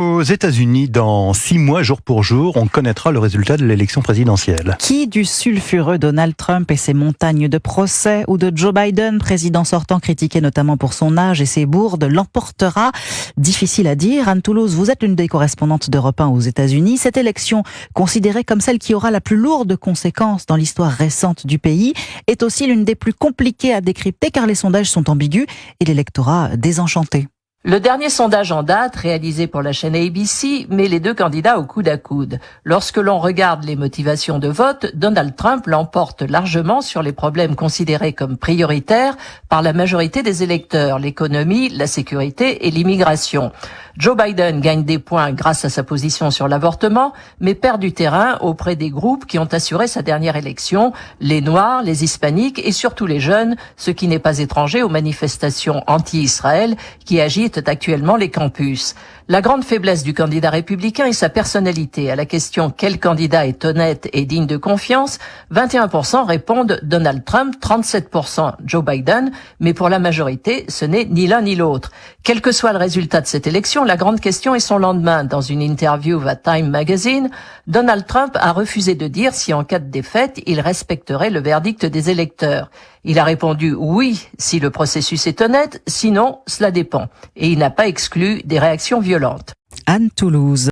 Aux États-Unis, dans 6 mois, jour pour jour, on connaîtra le résultat de l'élection présidentielle. Qui du sulfureux Donald Trump et ses montagnes de procès ou de Joe Biden, président sortant critiqué notamment pour son âge et ses bourdes, l'emportera? Difficile à dire. Anne Toulouse, vous êtes l'une des correspondantes d'Europe 1 aux États-Unis. Cette élection, considérée comme celle qui aura la plus lourde conséquence dans l'histoire récente du pays, est aussi l'une des plus compliquées à décrypter car les sondages sont ambigus et l'électorat désenchanté. Le dernier sondage en date, réalisé pour la chaîne ABC, met les deux candidats au coude à coude. Lorsque l'on regarde les motivations de vote, Donald Trump l'emporte largement sur les problèmes considérés comme prioritaires par la majorité des électeurs, l'économie, la sécurité et l'immigration. Joe Biden gagne des points grâce à sa position sur l'avortement, mais perd du terrain auprès des groupes qui ont assuré sa dernière élection, les Noirs, les Hispaniques et surtout les jeunes, ce qui n'est pas étranger aux manifestations anti-Israël qui agitent actuellement les campus. La grande faiblesse du candidat républicain est sa personnalité. À la question « Quel candidat est honnête et digne de confiance ?», 21% répondent Donald Trump, 37% Joe Biden, mais pour la majorité, ce n'est ni l'un ni l'autre. Quel que soit le résultat de cette élection, la grande question est son lendemain. Dans une interview à Time Magazine, Donald Trump a refusé de dire si en cas de défaite, il respecterait le verdict des électeurs. Il a répondu oui si le processus est honnête, sinon cela dépend. Et il n'a pas exclu des réactions violentes. Anne Toulouse.